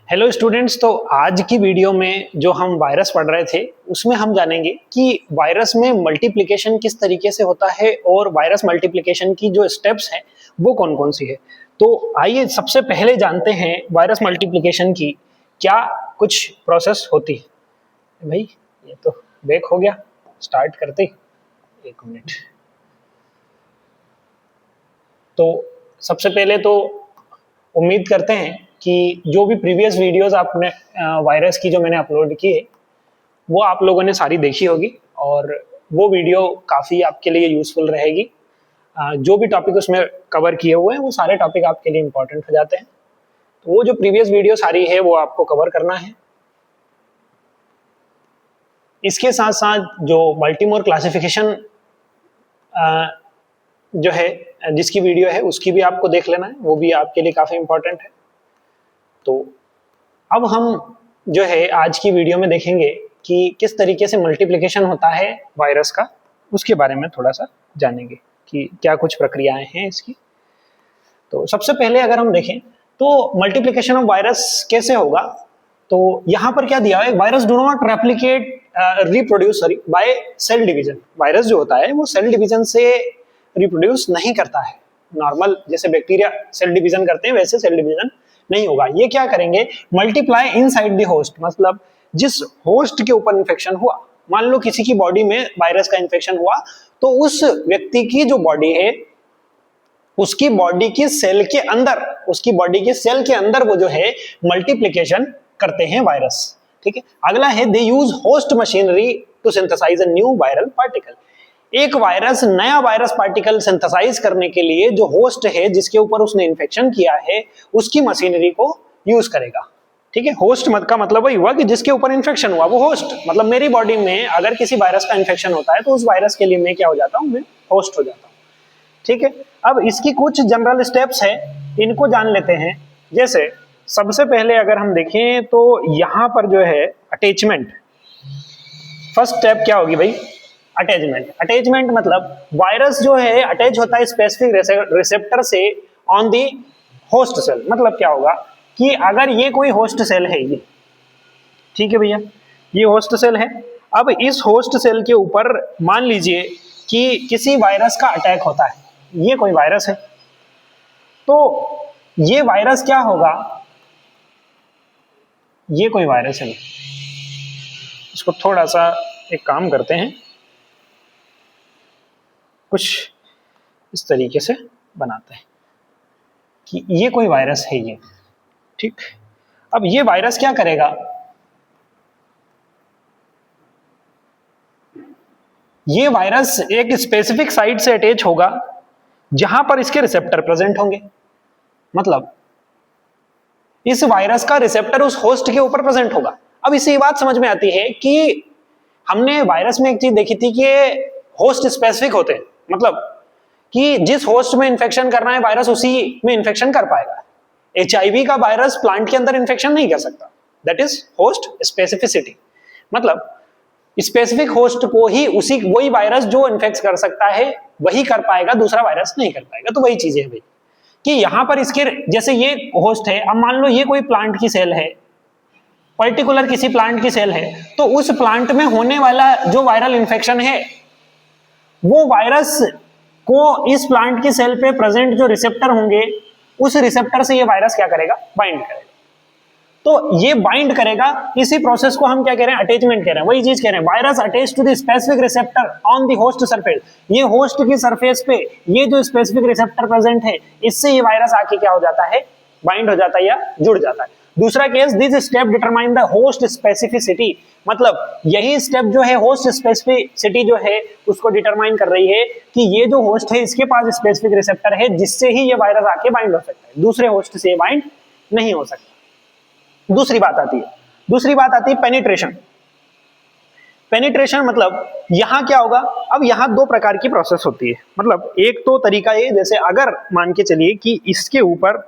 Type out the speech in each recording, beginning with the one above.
Hello students. तो आज की वीडियो में जो हम वायरस पढ़ रहे थे उसमें हम जानेंगे कि वायरस में मल्टीप्लिकेशन किस तरीके से होता है और वायरस मल्टीप्लिकेशन की जो स्टेप्स हैं वो कौन कौन सी है। तो आइए सबसे पहले जानते हैं वायरस मल्टीप्लिकेशन की क्या कुछ प्रोसेस होती है। भाई ये तो बैक हो गया, स्टार्ट करते। एक मिनट। तो सबसे पहले तो उम्मीद करते हैं कि जो भी प्रीवियस वीडियोस आपने वायरस की जो मैंने अपलोड की है वो आप लोगों ने सारी देखी होगी और वो वीडियो काफ़ी आपके लिए यूज़फुल रहेगी। जो भी टॉपिक उसमें कवर किए हुए हैं वो सारे टॉपिक आपके लिए इम्पोर्टेंट हो जाते हैं। तो वो जो प्रीवियस वीडियो सारी है वो आपको कवर करना है। इसके साथ साथ जो मल्टीमोर क्लासिफिकेशन जो है जिसकी वीडियो है उसकी भी आपको देख लेना है, वो भी आपके लिए काफ़ी इम्पोर्टेंट है। तो अब हम जो है आज की वीडियो में देखेंगे कि किस तरीके से मल्टीप्लिकेशन होता है वायरस का, उसके बारे में थोड़ा सा जानेंगे कि क्या कुछ प्रक्रियाएं हैं इसकी। तो सबसे पहले अगर हम देखें तो मल्टीप्लिकेशन ऑफ वायरस कैसे होगा, तो यहाँ पर क्या दिया है, virus do not replicate reproduce by cell division. Virus जो होता है वो सेल डिवीजन से रिप्रोड्यूस नहीं करता है। नॉर्मल जैसे बैक्टीरिया सेल डिवीजन करते हैं वैसे सेल डिवीजन नहीं होगा। ये क्या करेंगे, मल्टीप्लाई इनसाइड द होस्ट, मतलब जिस होस्ट के ऊपर इन्फेक्शन हुआ, मान लो किसी की बॉडी में वायरस का इन्फेक्शन हुआ तो उस व्यक्ति की जो बॉडी है उसकी बॉडी की सेल के अंदर, उसकी बॉडी के सेल के अंदर वो जो है मल्टीप्लिकेशन करते हैं वायरस। ठीक है। अगला है they use host machinery to synthesise a new viral particle. एक वायरस नया वायरस पार्टिकल सिंथेसाइज करने के लिए जो होस्ट है जिसके ऊपर उसने इन्फेक्शन किया है उसकी मशीनरी को यूज करेगा। ठीक है। होस्ट मत का मतलब वही हुआ कि जिसके ऊपर इन्फेक्शन हुआ वो होस्ट, मतलब मेरी बॉडी में अगर किसी वायरस का इन्फेक्शन होता है तो उस वायरस के लिए मैं क्या हो जाता हूँ, मैं होस्ट हो जाता हूँ। ठीक है। अब इसकी कुछ जनरल स्टेप्स है, इनको जान लेते हैं। जैसे सबसे पहले अगर हम देखें तो यहां पर जो है अटैचमेंट, फर्स्ट स्टेप क्या होगी भाई, अटैचमेंट। अटैचमेंट मतलब वायरस जो है अटैच होता है स्पेसिफिक रिसेप्टर से ऑन दी होस्ट सेल। मतलब क्या होगा कि अगर ये कोई होस्ट सेल है, ये ठीक है भैया, ये होस्ट सेल है। अब इस होस्ट सेल के ऊपर मान लीजिए कि किसी वायरस का अटैक होता है, ये कोई वायरस है, तो ये वायरस क्या होगा, ये कोई वायरस है। इसको थोड़ा सा एक काम करते हैं, कुछ इस तरीके से बनाते हैं कि ये कोई वायरस है ये। ठीक। अब ये वायरस क्या करेगा, ये वायरस एक स्पेसिफिक साइट से अटैच होगा जहां पर इसके रिसेप्टर प्रेजेंट होंगे। मतलब इस वायरस का रिसेप्टर उस होस्ट के ऊपर प्रेजेंट होगा। अब इससे ये बात समझ में आती है कि हमने वायरस में एक चीज देखी थी कि होस्ट स्पेसिफिक होते हैं, मतलब कि जिस होस्ट में इंफेक्शन करना है वायरस उसी में इंफेक्शन कर पाएगा। HIV का वायरस प्लांट के अंदर इंफेक्शन नहीं कर सकता, दैट इज होस्ट स्पेसिफिसिटी। मतलब स्पेसिफिक होस्ट को ही उसी वही वायरस जो इन्फेक्ट कर सकता है वही कर पाएगा, दूसरा वायरस नहीं कर पाएगा। तो वही चीजें है भाई कि यहां पर इसके जैसे ये होस्ट है, अब मान लो ये कोई प्लांट की सेल है, पर्टिकुलर किसी प्लांट की सेल है, तो उस प्लांट में होने वाला जो वायरल इंफेक्शन है वो वायरस को इस प्लांट की सेल पे प्रेजेंट जो रिसेप्टर होंगे उस रिसेप्टर से ये वायरस क्या करेगा, बाइंड करेगा। तो ये बाइंड करेगा, इसी प्रोसेस को हम क्या कह रहे हैं, अटैचमेंट कह रहे हैं। वही चीज कह रहे हैं, virus attach to the specific receptor on the host surface. ये होस्ट की सरफेस पे ये जो स्पेसिफिक रिसेप्टर प्रेजेंट है इससे ये वायरस आके क्या हो जाता है, बाइंड हो जाता है या जुड़ जाता है। दूसरा case, this step determine the host specificity. मतलब यही स्टेप जो है होस्ट स्पेसिफिसिटी जो है उसको डिटरमाइन कर रही है कि ये जो होस्ट है इसके पास स्पेसिफिक रिसेप्टर है जिससे ही ये वायरस आके बाइंड हो सकता है, दूसरे होस्ट से बाइंड नहीं हो सकता। दूसरी बात आती है पेनिट्रेशन। पेनिट्रेशन मतलब यहां क्या होगा, अब यहां दो प्रकार की प्रोसेस होती है। मतलब एक तो तरीका ये, जैसे अगर मान के चलिए कि इसके ऊपर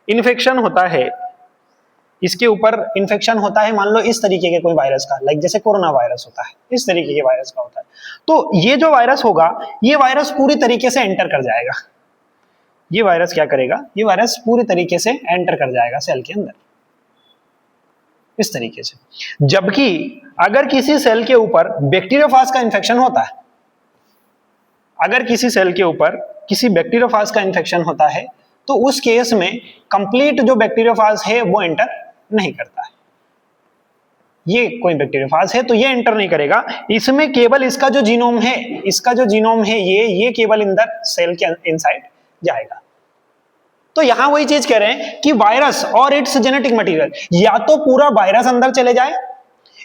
इन्फेक्शन होता है, इसके ऊपर इन्फेक्शन होता है मान लो इस तरीके के कोई वायरस का, लाइक जैसे कोरोना वायरस होता है, इस तरीके के वायरस का होता है, तो ये जो वायरस होगा ये वायरस पूरी तरीके से एंटर कर जाएगा। ये वायरस क्या करेगा, ये वायरस पूरी तरीके से एंटर कर जाएगा सेल के अंदर। इस तरीके से। जबकि अगर किसी सेल के ऊपर बैक्टीरियोफाज का इंफेक्शन होता है, अगर किसी सेल के ऊपर किसी बैक्टीरियोफाज का इंफेक्शन होता है तो उस केस में कंप्लीट जो बैक्टीरियोफाज है वो एंटर नहीं करता है। ये कोई बैक्टीरियोफाज है तो ये एंटर नहीं करेगा, इसमें केवल इसका जो जीनोम है, इसका जो जीनोम है ये केवल अंदर सेल के इनसाइड जाएगा। तो यहां वही चीज कह रहे हैं कि वायरस और इट्स जेनेटिक मटेरियल, या तो पूरा वायरस अंदर चले जाए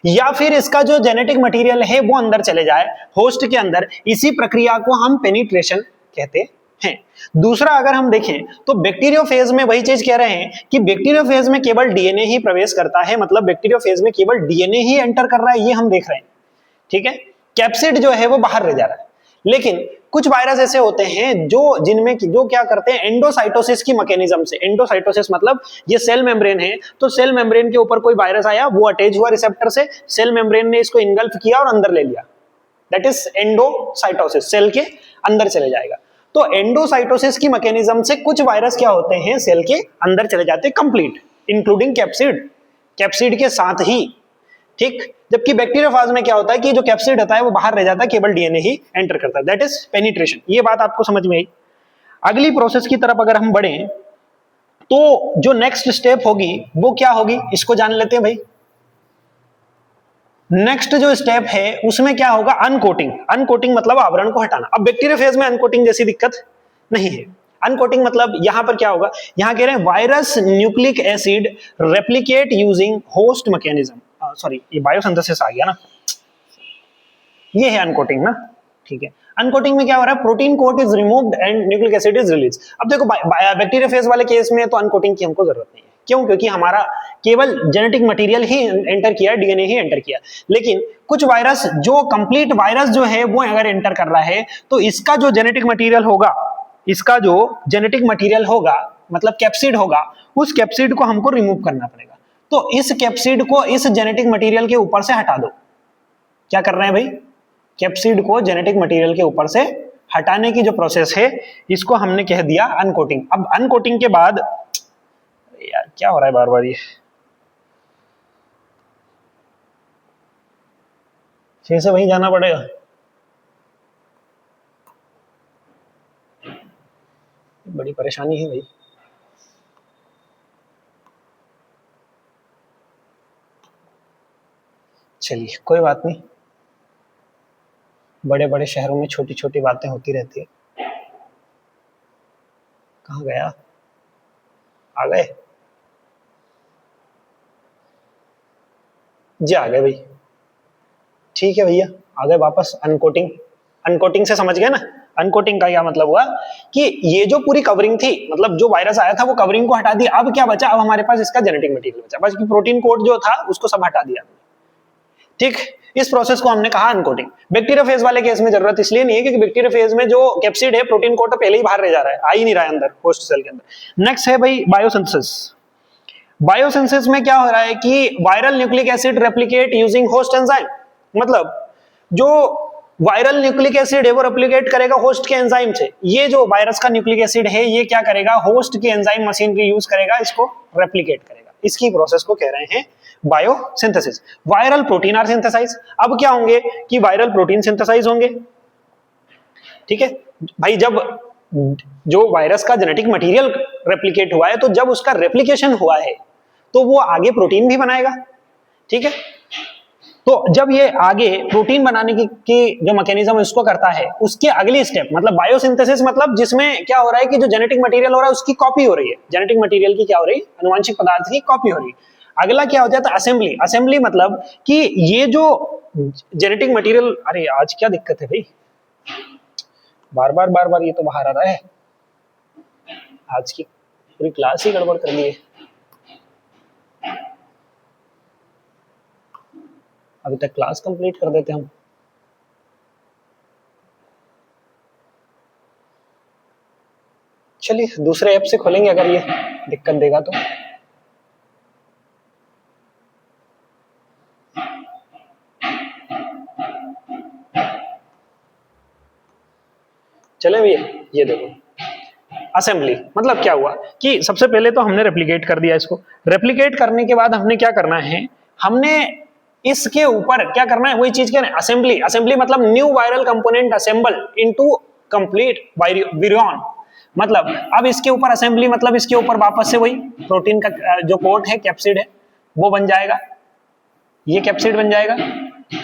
या फिर इसका जो जेनेटिक मटेरियल है वो अंदर चले जाए होस्ट के अंदर। इसी प्रक्रिया को हम पेनिट्रेशन कहते हैं। दूसरा अगर हम देखें तो बैक्टीरियोफेज में वही चीज कह रहे हैं कि बैक्टीरियोफेज में केवल डीएनए ही प्रवेश करता है, मतलब बैक्टीरियोफेज में केवल डीएनए ही एंटर कर रहा है, ये हम देख रहे हैं। ठीक है, कैप्सिड जो है वो बाहर रह जा रहा है। लेकिन कुछ वायरस ऐसे होते हैं जिनमें जो क्या करते हैं, एंडोसाइटोसिस की मैकेनिज्म से, एंडोसाइटोसिस मतलब ये सेल मेम्ब्रेन है, तो सेल मेम्ब्रेन के ऊपर कोई वायरस आया, वो अटैच हुआ रिसेप्टर से, सेल मेम्ब्रेन ने इसको इंगल्फ किया और अंदर ले लिया, दैट इज एंडोसाइटोसिस, सेल के अंदर चले जाएगा। तो एंडोसाइटोसिस की मैकेनिज्म से कुछ वायरस क्या होते हैं, सेल के अंदर चले जाते हैं कंप्लीट, इंक्लूडिंग कैप्सिड के साथ ही। ठीक, जबकि बैक्टीरियोफाज में क्या होता है कि जो कैप्सिड होता है वो बाहर रह जाता है, केवल डीएनए ही एंटर करता है, दैट इज पेनिट्रेशन। ये बात आपको समझ में आई। अगली प्रोसेस की तरफ अगर हम बढ़ें तो जो नेक्स्ट स्टेप होगी वो क्या होगी, इसको जान लेते हैं भाई। नेक्स्ट जो स्टेप है उसमें क्या होगा, अनकोटिंग। अनकोटिंग मतलब आवरण को हटाना। अब बैक्टीरियोफेज में अनकोटिंग जैसी दिक्कत नहीं है। अनकोटिंग मतलब यहां पर क्या होगा, यहां कह रहे हैं virus nucleic acid replicate using host mechanism, sorry ये बायोसिंथेसिस आ गया ना, ये है अनकोटिंग ना। ठीक है, अनकोटिंग में क्या हो रहा है, protein coat is removed and nucleic acid is release. अब देखो बैक्टीरियोफेज वाले केस में तो अनकोटिंग की हमको जरूरत नहीं है, क्यों, क्योंकि हमारा केवल जेनेटिक मटेरियल ही एंटर किया, डीएनए ही एंटर किया। लेकिन कुछ वायरस, जो कंप्लीट वायरस जो है वो अगर एंटर कर रहा है तो इसका जो जेनेटिक मटेरियल होगा, इसका जो जेनेटिक मटेरियल होगा मतलब कैप्सिड होगा, उस कैप्सिड को हमको रिमूव करना पड़ेगा। तो इस कैप्सिड को इस जेनेटिक मटेरियल के ऊपर से हटा दो। क्या कर रहे हैं भाई, कैप्सिड को जेनेटिक मटेरियल के ऊपर से हटाने की जो प्रोसेस है इसको हमने कह दिया अनकोटिंग। अब अनकोटिंग के बाद, यार क्या हो रहा है बार बार, ये फिर से वहीं जाना पड़ेगा। बड़ी परेशानी है भाई। चलिए कोई बात नहीं, बड़े बड़े शहरों में छोटी छोटी बातें होती रहती है। कहाँ गया, आ गए जी, आ गए भाई। ठीक है भैया, आ गए वापस। अनकोटिंग, अनकोटिंग से समझ गए ना। अनकोटिंग का क्या मतलब हुआ कि ये जो पूरी कवरिंग थी, मतलब जो वायरस आया था वो कवरिंग को हटा दिया। अब क्या बचा, अब हमारे पास इसका जेनेटिक मटेरियल बचा, बस प्रोटीन कोड जो था उसको सब हटा दिया। ठीक, इस प्रोसेस को हमने कहा अनकोटिंग। बैक्टीरियोफेज वाले केस में जरूरत इसलिए नहीं है क्योंकि बैक्टीरियोफेज में जो कैप्सिड है, प्रोटीन कोड तो पहले ही बाहर रह जा रहा है, आ ही नहीं रहा है अंदर होस्ट सेल के अंदर। नेक्स्ट है भाई बायोसिंथेसिस। बायोसिंथेसिस में क्या हो रहा है कि viral nucleic acid replicate using host enzyme, मतलब जो वायरल न्यूक्लिक एसिड है वो रेप्लिकेट करेगा होस्ट के एंजाइम से। ये जो वायरस का न्यूक्लिक एसिड है ये क्या करेगा, होस्ट की एंजाइम मशीनरी यूज करेगा, इसको रेप्लिकेट करेगा। इसकी प्रोसेस को कह रहे हैं biosynthesis. Viral protein are synthesize. अब क्या होंगे कि वायरल प्रोटीन सिंथेसाइज होंगे। ठीक है भाई, जब जो वायरस का जेनेटिक मटेरियल रेप्लिकेट हुआ है तो जब उसका रेप्लिकेशन हुआ है तो वो आगे प्रोटीन भी बनाएगा। ठीक है, तो जब ये आगे प्रोटीन बनाने की जो मैकेनिज्म इसको करता है, उसके अगली स्टेप मतलब बायोसिंथेसिस, मतलब जिसमें क्या हो रहा है कि जो जेनेटिक मटेरियल हो रहा है उसकी कॉपी हो रही है। जेनेटिक मटेरियल की क्या हो रही है, अनुवांशिक पदार्थ की कॉपी हो रही है। अगला क्या हो जाता है, असेंबली। असेंबली मतलब कि ये जो जेनेटिक मटेरियल, अरे आज क्या दिक्कत है भाई, बार बार ये तो बाहर आ रहा है। आज की पूरी क्लास ही गड़बड़ कर दी है। अभी तक क्लास कंप्लीट कर देते हम। चलिए दूसरे ऐप से खोलेंगे अगर ये दिक्कत देगा तो। चले भैया, ये देखो असेंबली मतलब क्या हुआ कि सबसे पहले तो हमने रेप्लिकेट कर दिया इसको। रेप्लिकेट करने के बाद हमने क्या करना है हमने इसके ऊपर क्या करना है, वही चीज क्या है, असेंबली। असेंबली मतलब new viral component assemble into complete virion. मतलब अब इसके ऊपर असेंबली मतलब इसके ऊपर वापस से वही प्रोटीन का जो कोट है, कैप्सिड है, वो बन जाएगा। ये कैप्सिड बन जाएगा,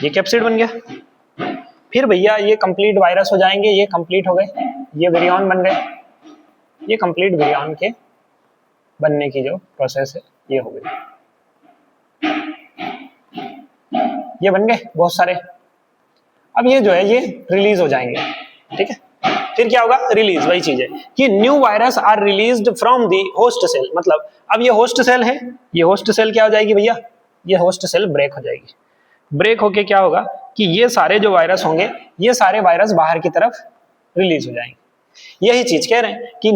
ये कैप्सिड बन गया। फिर भैया ये कंप्लीट वायरस हो जाएंगे, ये कंप्लीट हो गए, ये विरियन बन गए। ये कंप्लीट विरियन के बनने की जो प्रोसेस है ये हो गई। ये बन गए बहुत सारे। अब ये जो है ये रिलीज हो जाएंगे, ठीक है। फिर क्या होगा, रिलीज, वही चीज है कि new virus are released from the host cell. मतलब अब ये होस्ट सेल है, ये होस्ट सेल क्या हो जाएगी भैया, ये होस्ट सेल ब्रेक हो जाएगी। ब्रेक होके क्या होगा कि ये सारे जो वायरस होंगे, ये सारे वायरस बाहर की तरफ रिलीज हो जाएंगे। यही चीज कह रहे हैं कि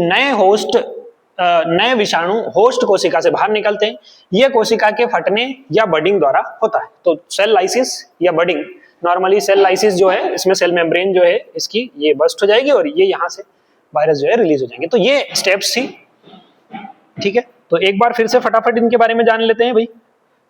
नए विषाणु होस्ट कोशिका से बाहर निकलते हैं। यह कोशिका के फटने या बडिंग द्वारा होता है। तो सेल लाइसिस या बडिंग, नॉर्मली सेल लाइसिस जो है, इसमें सेल मेम्ब्रेन जो है इसकी ये बस्ट हो जाएगी और ये यहाँ से वायरस जो है रिलीज हो जाएंगे। तो ये स्टेप्स थी, ठीक है। तो एक बार फिर से फटाफट इनके बारे में जान लेते हैं भाई।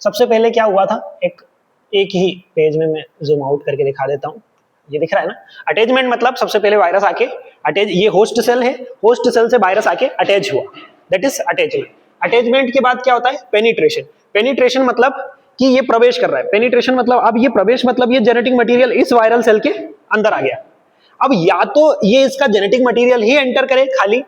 सबसे पहले क्या हुआ था, एक ही पेज में मैं जूम आउट करके दिखा देता हूँ। ये दिख रहा है ना, अटैचमेंट मतलब सबसे पहले वायरस आके अटैच, ये होस्ट सेल है, होस्ट सेल से वायरस आके अटैच हुआ, दैट इज अटैचमेंट। अटैचमेंट के बाद क्या होता है, पेनिट्रेशन। पेनिट्रेशन मतलब कि ये प्रवेश कर रहा है। पेनिट्रेशन मतलब अब ये प्रवेश मतलब ये जेनेटिक मटेरियल इस वायरल सेल के अंदर आ गया। अब या तो ये इसका जेनेटिक मटेरियल ही एंटर करे खाली,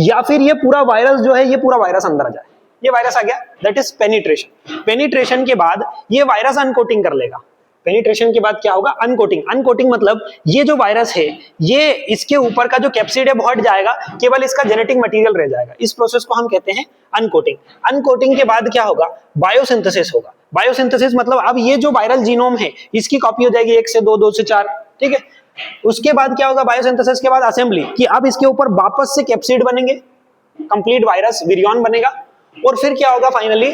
या फिर ये पूरा वायरस जो है, ये पूरा वायरस अंदर आ जाए। ये वायरस आ गया, दैट इज पेनिट्रेशन। पेनिट्रेशन के बाद ये वायरस अनकोटिंग कर लेगा। पेनिट्रेशन के बाद क्या होगा, अनकोटिंग। अनकोटिंग मतलब ये जो वायरस है, ये इसके ऊपर का जो कैप्सिड है वो हट जाएगा, केवल इसका जेनेटिक मटेरियल रह जाएगा। इस प्रोसेस को हम कहते हैं अनकोटिंग। अनकोटिंग के बाद क्या होगा, बायोसिंथेसिस होगा। बायोसिंथेसिस मतलब अब ये जो वायरल जीनोम है इसकी कॉपी हो जाएगी 1 से 2, 2 से 4, ठीक है। उसके बाद क्या होगा, बायोसिंथेसिस के बाद असेंबली, कि अब इसके ऊपर वापस से कैप्सिड बनेंगे, कंप्लीट वायरस विरियन बनेगा। और फिर क्या होगा, फाइनली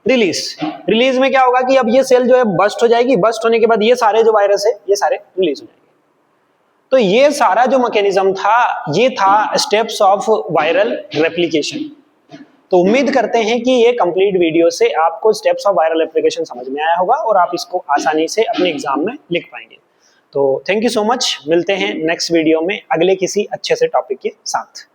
रिलीज। रिलीज में क्या होगा कि अब ये सेल जो है बस्ट हो जाएगी। बस्ट होने के बाद ये सारे जो वायरस है ये सारे रिलीज हो जाएंगे। तो ये सारा जो मैकेनिज्म था, ये था स्टेप्स ऑफ वायरल रेप्लिकेशन। तो उम्मीद करते हैं कि ये कंप्लीट वीडियो से आपको स्टेप्स ऑफ वायरल रेप्लिकेशन समझ में आया होगा और आप इसको आसानी से अपने एग्जाम में लिख पाएंगे। तो थैंक यू सो मच, मिलते हैं नेक्स्ट वीडियो में अगले किसी अच्छे से टॉपिक के साथ।